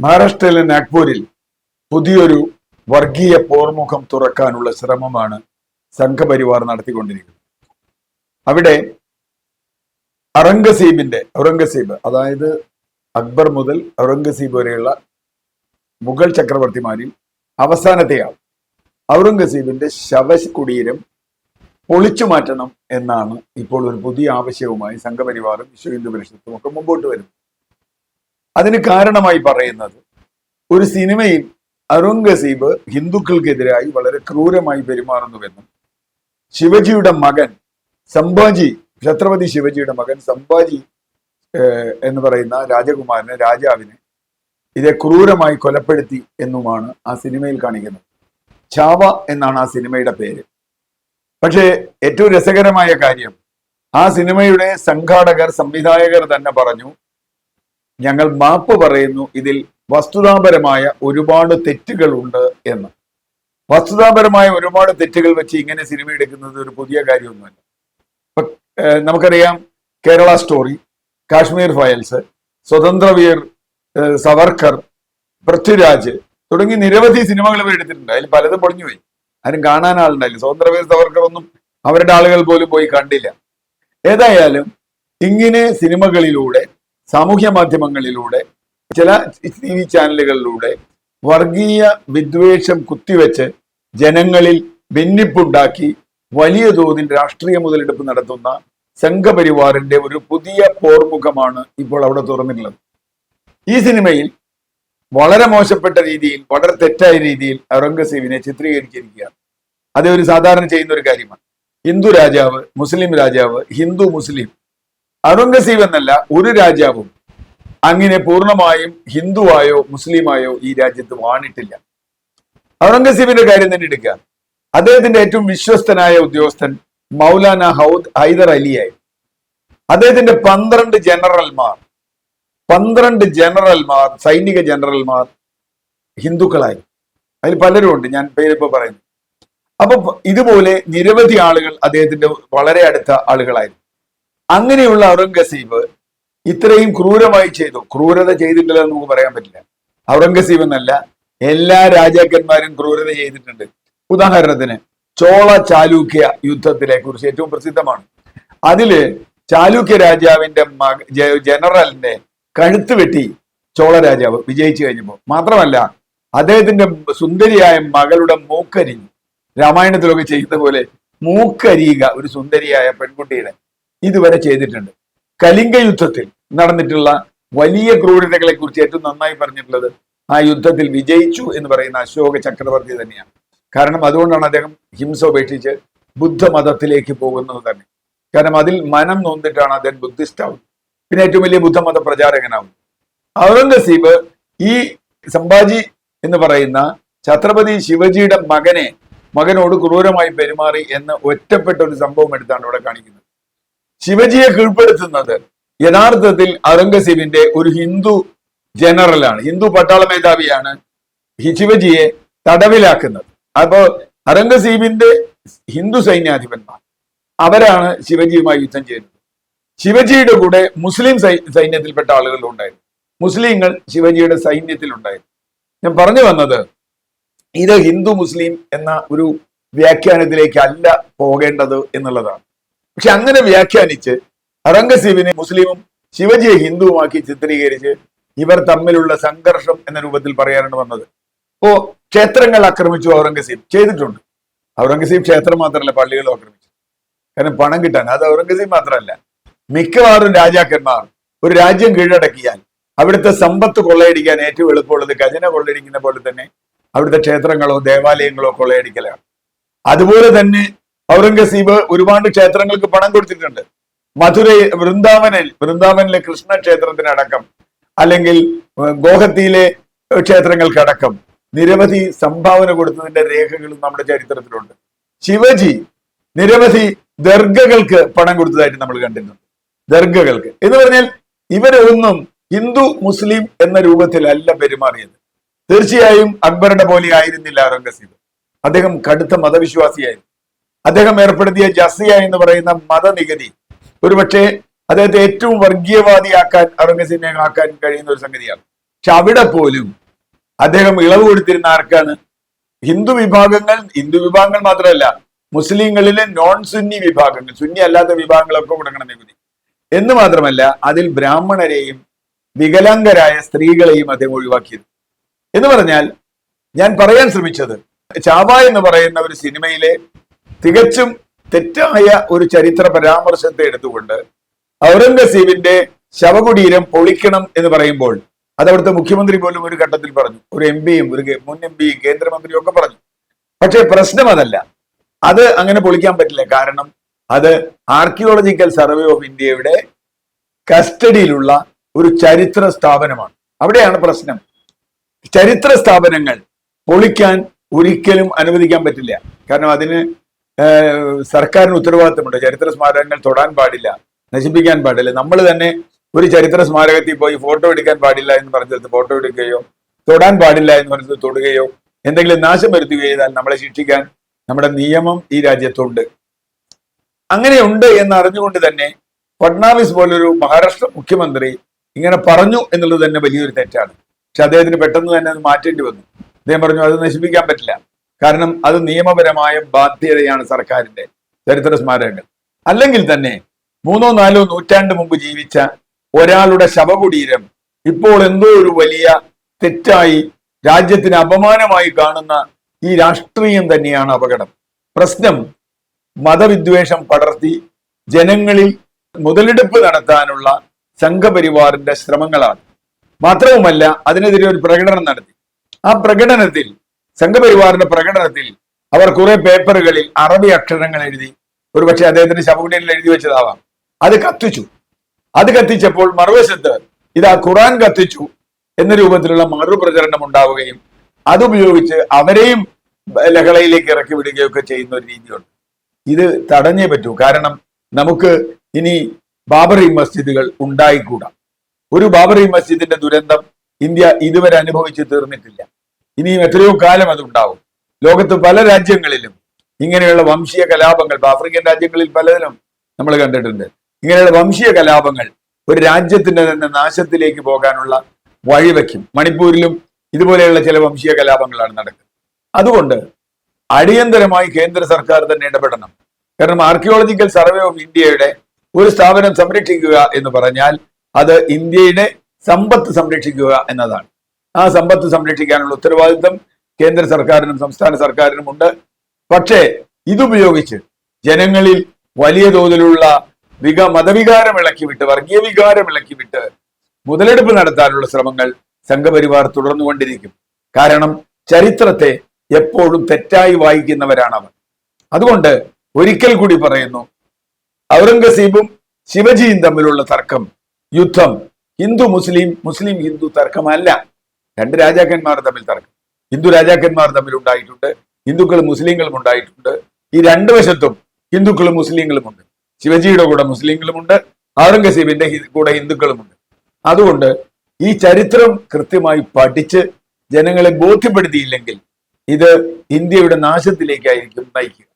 മഹാരാഷ്ട്രയിലെ നാഗ്പൂരിൽ പുതിയൊരു വർഗീയ പോർമുഖം തുറക്കാനുള്ള ശ്രമമാണ് സംഘപരിവാർ നടത്തിക്കൊണ്ടിരിക്കുന്നത്. അവിടെ ഔറംഗസീബ് അതായത് അക്ബർ മുതൽ ഔറംഗസീബ് വരെയുള്ള മുഗൾ ചക്രവർത്തിമാരിൽ അവസാനത്തെ ആൾ ഔറംഗസീബിന്റെ ശവകുടീരം പൊളിച്ചു മാറ്റണം എന്നാണ് ഇപ്പോൾ ഒരു പുതിയ ആവശ്യവുമായി സംഘപരിവാറും വിശ്വ ഹിന്ദു പരിഷത്തും ഒക്കെ മുമ്പോട്ട് വരുന്നത്. അതിന് കാരണമായി പറയുന്നത് ഒരു സിനിമയിൽ ഔറംഗസീബ് ഹിന്ദുക്കൾക്കെതിരായി വളരെ ക്രൂരമായി പെരുമാറുന്നുവെന്നും ശിവജിയുടെ മകൻ സംഭാജി, ഛത്രപതി ശിവജിയുടെ മകൻ സംഭാജി എന്ന് പറയുന്ന രാജാവിനെ ഇതേ ക്രൂരമായി കൊലപ്പെടുത്തി എന്നുമാണ് ആ സിനിമയിൽ കാണിക്കുന്നത്. ഛാവ എന്നാണ് ആ സിനിമയുടെ പേര്. പക്ഷേ ഏറ്റവും രസകരമായ കാര്യം, ആ സിനിമയുടെ സംവിധായകർ തന്നെ പറഞ്ഞു, ഞങ്ങൾ മാപ്പ് പറയുന്നു, ഇതിൽ വസ്തുതാപരമായ ഒരുപാട് തെറ്റുകളുണ്ട് എന്ന്. വസ്തുതാപരമായ ഒരുപാട് തെറ്റുകൾ വെച്ച് ഇങ്ങനെ സിനിമ എടുക്കുന്നത് ഒരു പുതിയ കാര്യമൊന്നുമല്ല. നമുക്കറിയാം, കേരള സ്റ്റോറി, കാശ്മീർ ഫയൽസ്, സ്വതന്ത്രവീർ സവർക്കർ, പൃഥ്വിരാജ് തുടങ്ങി നിരവധി സിനിമകൾ ഇവർ എടുത്തിട്ടുണ്ട്. അതിൽ പലതും പൊളിഞ്ഞുപോയി, ആരും കാണാൻ ആളുണ്ടായില്ല. സ്വതന്ത്രവീർ സവർക്കർ ഒന്നും അവരുടെ ആളുകൾ പോലും പോയി കണ്ടില്ല. ഏതായാലും ഇങ്ങനെ സിനിമകളിലൂടെ, സാമൂഹ്യ മാധ്യമങ്ങളിലൂടെ, ചില TV ചാനലുകളിലൂടെ വർഗീയ വിദ്വേഷം കുത്തിവെച്ച് ജനങ്ങളിൽ ഭിന്നിപ്പുണ്ടാക്കി വലിയ തോതിൽ രാഷ്ട്രീയ മുതലെടുപ്പ് നടത്തുന്ന സംഘപരിവാറിന്റെ ഒരു പുതിയ പോർമുഖമാണ് ഇപ്പോൾ അവിടെ തുറന്നിട്ടുള്ളത്. ഈ സിനിമയിൽ വളരെ മോശപ്പെട്ട രീതിയിൽ, വളരെ തെറ്റായ രീതിയിൽ ഔറംഗസീബിനെ ചിത്രീകരിച്ചിരിക്കുകയാണ്. അത് ഒരു സാധാരണ ചെയ്യുന്ന ഒരു കാര്യമാണ്. ഹിന്ദു രാജാവ്, മുസ്ലിം രാജാവ്, ഹിന്ദു മുസ്ലിം. ഔറംഗസീബ് എന്നല്ല ഒരു രാജാവും അങ്ങനെ പൂർണ്ണമായും ഹിന്ദുവായോ മുസ്ലിമായോ ഈ രാജ്യത്ത് വാണിട്ടില്ല. ഔറംഗസീബിന്റെ കാര്യം തന്നെ എടുക്കുക. അദ്ദേഹത്തിന്റെ ഏറ്റവും വിശ്വസ്തനായ ഉദ്യോഗസ്ഥൻ മൗലാന ഹൈദർ അലിയായി. അദ്ദേഹത്തിന്റെ 12 ജനറൽമാർ, സൈനിക ജനറൽമാർ ഹിന്ദുക്കളായി. അതിൽ പലരും ഉണ്ട്, ഞാൻ പേരിപ്പോ പറയുന്നു. അപ്പൊ ഇതുപോലെ നിരവധി ആളുകൾ അദ്ദേഹത്തിന്റെ വളരെ അടുത്ത ആളുകളായിരുന്നു. അങ്ങനെയുള്ള ഔറംഗസീബ് ഇത്രയും ക്രൂരമായി ചെയ്തു. ക്രൂരത ചെയ്തിട്ടില്ല എന്ന് നമുക്ക് പറയാൻ പറ്റില്ല. ഔറംഗസീബ് എന്നല്ല, എല്ലാ രാജാക്കന്മാരും ക്രൂരത ചെയ്തിട്ടുണ്ട്. ഉദാഹരണത്തിന് ചോള ചാലൂക്യ യുദ്ധത്തിനെ കുറിച്ച് ഏറ്റവും പ്രസിദ്ധമാണ്. അതില് ചാലൂക്യ രാജാവിന്റെ ജനറലിന്റെ കഴുത്ത് വെട്ടി ചോള രാജാവ് വിജയിച്ചു കഴിഞ്ഞപ്പോൾ. മാത്രമല്ല, അദ്ദേഹത്തിന്റെ സുന്ദരിയായ മകളുടെ മൂക്കരിഞ്ഞു. രാമായണത്തിലൊക്കെ ചെയ്യുന്ന പോലെ മൂക്കരിയുക ഒരു സുന്ദരിയായ പെൺകുട്ടിയുടെ ഇതുവരെ ചെയ്തിട്ടുണ്ട്. കലിംഗ യുദ്ധത്തിൽ നടന്നിട്ടുള്ള വലിയ ക്രൂരതകളെ കുറിച്ച് ഏറ്റവും നന്നായി പറഞ്ഞിട്ടുള്ളത് ആ യുദ്ധത്തിൽ വിജയിച്ചു എന്ന് പറയുന്ന അശോക ചക്രവർത്തി തന്നെയാണ്. കാരണം അതുകൊണ്ടാണ് അദ്ദേഹം ഹിംസ ഉപേക്ഷിച്ച് ബുദ്ധമതത്തിലേക്ക് പോകുന്നത് തന്നെ. കാരണം അതിൽ മനം നൊന്നിട്ടാണ് അദ്ദേഹം ബുദ്ധിസ്റ്റ് ആവുന്നത്, പിന്നെ ഏറ്റവും വലിയ ബുദ്ധമത പ്രചാരകനാവും. ഔറംഗസീബ് ഈ സംഭാജി എന്ന് പറയുന്ന ഛത്രപതി ശിവജിയുടെ മകനോട് ക്രൂരമായി പെരുമാറി എന്ന് ഒറ്റപ്പെട്ട ഒരു സംഭവം എടുത്താണ് ഇവിടെ കാണിക്കുന്നത്. ശിവജിയെ കീഴ്പ്പെടുത്തുന്നത് യഥാർത്ഥത്തിൽ ഔറംഗസീബിന്റെ ഒരു ഹിന്ദു ജനറലാണ്, ഹിന്ദു പട്ടാള മേധാവിയാണ് ശിവജിയെ തടവിലാക്കുന്നത്. അപ്പോ ഔറംഗസീബിന്റെ ഹിന്ദു സൈന്യാധിപന്മാർ അവരാണ് ശിവജിയുമായി യുദ്ധം ചെയ്യുന്നത്. ശിവജിയുടെ കൂടെ മുസ്ലിം സൈന്യത്തിൽപ്പെട്ട ആളുകൾ ഉണ്ടായിരുന്നു. മുസ്ലിങ്ങൾ ശിവജിയുടെ സൈന്യത്തിലുണ്ടായിരുന്നു. ഞാൻ പറഞ്ഞു വന്നത്, ഇത് ഹിന്ദു മുസ്ലിം എന്ന ഒരു വ്യാഖ്യാനത്തിലേക്ക് അല്ല പോകേണ്ടത് എന്നുള്ളതാണ്. പക്ഷെ അങ്ങനെ വ്യാഖ്യാനിച്ച് ഔറംഗസീബിനെ മുസ്ലിമും ശിവജിയെ ഹിന്ദുവുമാക്കി ചിത്രീകരിച്ച് ഇവർ തമ്മിലുള്ള സംഘർഷം എന്ന രൂപത്തിൽ പറയാനാണ് വന്നത്. ഇപ്പോ ക്ഷേത്രങ്ങൾ ആക്രമിച്ചു ഔറംഗസീബ് ചെയ്തിട്ടുണ്ട്. ഔറംഗസീബ് ക്ഷേത്രം മാത്രമല്ല, പള്ളികളും ആക്രമിച്ചു. കാരണം പണം കിട്ടാൻ. അത് ഔറംഗസീബ് മാത്രമല്ല, മിക്കവാറും രാജാക്കന്മാർ ഒരു രാജ്യം കീഴടക്കിയാൽ അവിടുത്തെ സമ്പത്ത് കൊള്ളയടിക്കാൻ ഏറ്റവും എളുപ്പമുള്ളത് ഖജന കൊള്ളയടിക്കുന്ന പോലെ തന്നെ അവിടുത്തെ ക്ഷേത്രങ്ങളോ ദേവാലയങ്ങളോ കൊള്ളയടിക്കലാണ്. അതുപോലെ തന്നെ ഔറംഗസീബ് ഒരുപാട് ക്ഷേത്രങ്ങൾക്ക് പണം കൊടുത്തിട്ടുണ്ട്. വൃന്ദാവനിലെ കൃഷ്ണ ക്ഷേത്രത്തിനടക്കം, അല്ലെങ്കിൽ ഗോഹത്തിയിലെ ക്ഷേത്രങ്ങൾക്കടക്കം നിരവധി സംഭാവന കൊടുത്തതിന്റെ രേഖകളും നമ്മുടെ ചരിത്രത്തിലുണ്ട്. ശിവജി നിരവധി ദർഗകൾക്ക് പണം കൊടുത്തതായിട്ട് നമ്മൾ കണ്ടിട്ടുണ്ട്. ദർഗകൾക്ക് എന്ന് പറഞ്ഞാൽ ഇവരൊന്നും ഹിന്ദു മുസ്ലിം എന്ന രൂപത്തിലല്ല പെരുമാറിയത്. തീർച്ചയായും അക്ബറുടെ പോലെ ആയിരുന്നില്ല ഔറംഗസീബ്. അദ്ദേഹം കടുത്ത മതവിശ്വാസിയായിരുന്നു. അദ്ദേഹം ഏർപ്പെടുത്തിയ ജസിയ എന്ന് പറയുന്ന മതനികുതി ഒരുപക്ഷെ അദ്ദേഹത്തെ ഏറ്റവും വർഗീയവാദിയാക്കാൻ, ഔറംഗസീബിനെ ആക്കാൻ കഴിയുന്ന ഒരു സംഗതിയാണ്. പക്ഷെ അവിടെ പോലും അദ്ദേഹം ഇളവ് കൊടുത്തിരുന്ന ആർക്കാണ്? ഹിന്ദു വിഭാഗങ്ങൾ മാത്രമല്ല, മുസ്ലിങ്ങളിലെ നോൺ സുന്നി വിഭാഗങ്ങൾ, സുന്നി അല്ലാത്ത വിഭാഗങ്ങളൊക്കെ കൊടുക്കണം നികുതി എന്ന് മാത്രമല്ല, അതിൽ ബ്രാഹ്മണരെയും വികലാംഗരായ സ്ത്രീകളെയും അദ്ദേഹം ഒഴിവാക്കിയത്. എന്ന് പറഞ്ഞാൽ ഞാൻ പറയാൻ ശ്രമിച്ചത്, ചാവ എന്ന് പറയുന്ന ഒരു സിനിമയിലെ തികച്ചും തെറ്റായ ഒരു ചരിത്ര പരാമർശത്തെ എടുത്തുകൊണ്ട് ഔറംഗസീബിന്റെ ശവകുടീരം പൊളിക്കണം എന്ന് പറയുമ്പോൾ അത് അവിടുത്തെ മുഖ്യമന്ത്രി പോലും ഒരു ഘട്ടത്തിൽ പറഞ്ഞു, ഒരു എംപിയും ഒരു മുൻ എംപിയും കേന്ദ്രമന്ത്രിയും ഒക്കെ പറഞ്ഞു. പക്ഷേ പ്രശ്നം അതല്ല, അത് അങ്ങനെ പൊളിക്കാൻ പറ്റില്ല. കാരണം അത് ആർക്കിയോളജിക്കൽ സർവേ ഓഫ് ഇന്ത്യയുടെ കസ്റ്റഡിയിലുള്ള ഒരു ചരിത്ര സ്ഥാപനമാണ്. അവിടെയാണ് പ്രശ്നം. ചരിത്ര സ്ഥാപനങ്ങൾ പൊളിക്കാൻ ഒരിക്കലും അനുവദിക്കാൻ പറ്റില്ല. കാരണം അതിന് സർക്കാരിന് ഉത്തരവാദിത്തമുണ്ട്. ചരിത്ര സ്മാരകങ്ങൾ തൊടാൻ പാടില്ല, നശിപ്പിക്കാൻ പാടില്ല. നമ്മൾ തന്നെ ഒരു ചരിത്ര സ്മാരകത്തിൽ പോയി ഫോട്ടോ എടുക്കാൻ പാടില്ല എന്ന് പറഞ്ഞത് ഫോട്ടോ എടുക്കുകയോ തൊടാൻ പാടില്ല എന്ന് പറഞ്ഞത് തൊടുകയോ എന്തെങ്കിലും നാശം വരുത്തുകയോ ചെയ്താൽ നമ്മളെ ശിക്ഷിക്കാൻ നമ്മുടെ നിയമം ഈ രാജ്യത്തുണ്ട്. അങ്ങനെയുണ്ട് എന്ന് അറിഞ്ഞുകൊണ്ട് തന്നെ ഫഡ്നാവിസ് പോലൊരു മഹാരാഷ്ട്ര മുഖ്യമന്ത്രി ഇങ്ങനെ പറഞ്ഞു എന്നുള്ളത് തന്നെ വലിയൊരു തെറ്റാണ്. പക്ഷെ അദ്ദേഹത്തിന് പെട്ടെന്ന് തന്നെ അത് മാറ്റേണ്ടി വന്നു. അദ്ദേഹം പറഞ്ഞു അത് നശിപ്പിക്കാൻ പറ്റില്ല, കാരണം അത് നിയമപരമായ ബാധ്യതയാണ് സർക്കാരിന്റെ, ചരിത്ര സ്മാരകങ്ങൾ. അല്ലെങ്കിൽ തന്നെ 3-4 നൂറ്റാണ്ട് മുമ്പ് ജീവിച്ച ഒരാളുടെ ശവകുടീരം ഇപ്പോൾ എന്തോ ഒരു വലിയ തെറ്റായി രാജ്യത്തിന് അപമാനമായി കാണുന്ന ഈ രാഷ്ട്രീയം തന്നെയാണ് അപകടം. പ്രശ്നം മതവിദ്വേഷം പടർത്തി ജനങ്ങളിൽ മുതലെടുപ്പ് നടത്താനുള്ള സംഘപരിവാറിന്റെ ശ്രമങ്ങളാണ്. മാത്രവുമല്ല, അതിനെതിരെ ഒരു പ്രകടനം നടത്തി. ആ പ്രകടനത്തിൽ, സംഘപരിവാറിന്റെ പ്രകടനത്തിൽ അവർ കുറെ പേപ്പറുകളിൽ അറബി അക്ഷരങ്ങൾ എഴുതി, ഒരുപക്ഷെ അദ്ദേഹത്തിന്റെ ശവകുടീരിൽ എഴുതി വെച്ചതാവാം, അത് കത്തിച്ചു. അത് കത്തിച്ചപ്പോൾ മറുവശത്ത് ഇതാ ഖുറാൻ കത്തിച്ചു എന്ന രൂപത്തിലുള്ള മറുപ്രചരണം ഉണ്ടാവുകയും അതുപയോഗിച്ച് അവരെയും ലഹളയിലേക്ക് ഇറക്കി വിടുകയൊക്കെ ചെയ്യുന്ന ഒരു രീതിയുണ്ട്. ഇത് തടഞ്ഞേ പറ്റൂ. കാരണം നമുക്ക് ഇനി ബാബറി മസ്ജിദുകൾ ഉണ്ടായിക്കൂടാ. ഒരു ബാബറി മസ്ജിദിന്റെ ദുരന്തം ഇന്ത്യ ഇതുവരെ അനുഭവിച്ച് തീർന്നിട്ടില്ല. ഇനിയും എത്രയോ കാലം അത് ഉണ്ടാവും. ലോകത്ത് പല രാജ്യങ്ങളിലും ഇങ്ങനെയുള്ള വംശീയ കലാപങ്ങൾ, ആഫ്രിക്കൻ രാജ്യങ്ങളിൽ പലതിലും നമ്മൾ കണ്ടിട്ടുണ്ട്. ഇങ്ങനെയുള്ള വംശീയ കലാപങ്ങൾ ഒരു രാജ്യത്തിന്റെ തന്നെ നാശത്തിലേക്ക് പോകാനുള്ള വഴിവെക്കും. മണിപ്പൂരിലും ഇതുപോലെയുള്ള ചില വംശീയ കലാപങ്ങളാണ് നടക്കുന്നത്. അതുകൊണ്ട് അടിയന്തരമായി കേന്ദ്ര സർക്കാർ തന്നെ ഇടപെടണം. കാരണം ആർക്കിയോളജിക്കൽ സർവേ ഓഫ് ഇന്ത്യയുടെ ഒരു സ്ഥാപനം സംരക്ഷിക്കുക എന്ന് പറഞ്ഞാൽ അത് ഇന്ത്യയുടെ സമ്പത്ത് സംരക്ഷിക്കുക എന്നതാണ്. ആ സമ്പത്ത് സംരക്ഷിക്കാനുള്ള ഉത്തരവാദിത്വം കേന്ദ്ര സർക്കാരിനും സംസ്ഥാന സർക്കാരിനും ഉണ്ട്. പക്ഷേ ഇതുപയോഗിച്ച് ജനങ്ങളിൽ വലിയ തോതിലുള്ള മതവികാരം ഇളക്കിവിട്ട്, വർഗീയ വികാരം ഇളക്കിവിട്ട് മുതലെടുപ്പ് നടത്താനുള്ള ശ്രമങ്ങൾ സംഘപരിവാർ തുടർന്നുകൊണ്ടിരിക്കും. കാരണം ചരിത്രത്തെ എപ്പോഴും തെറ്റായി വായിക്കുന്നവരാണ് അവർ. അതുകൊണ്ട് ഒരിക്കൽ കൂടി പറയുന്നു, ഔറംഗസീബും ശിവജിയും തമ്മിലുള്ള തർക്കം, യുദ്ധം ഹിന്ദു മുസ്ലിം, മുസ്ലിം ഹിന്ദു തർക്കമല്ല. രണ്ട് രാജാക്കന്മാർ തമ്മിൽ തർക്കം, ഹിന്ദു രാജാക്കന്മാർ തമ്മിൽ ഉണ്ടായിട്ടുണ്ട്, ഹിന്ദുക്കളും മുസ്ലിങ്ങളും ഉണ്ടായിട്ടുണ്ട്. ഈ രണ്ടു വശത്തും ഹിന്ദുക്കളും മുസ്ലിങ്ങളുമുണ്ട്. ശിവജിയുടെ കൂടെ മുസ്ലിങ്ങളുമുണ്ട്, ഔറംഗസീബിന്റെ കൂടെ ഹിന്ദുക്കളുമുണ്ട്. അതുകൊണ്ട് ഈ ചരിത്രം കൃത്യമായി പഠിച്ച് ജനങ്ങളെ ബോധ്യപ്പെടുത്തിയില്ലെങ്കിൽ ഇത് ഇന്ത്യയുടെ നാശത്തിലേക്കായിരിക്കും നയിക്കുക.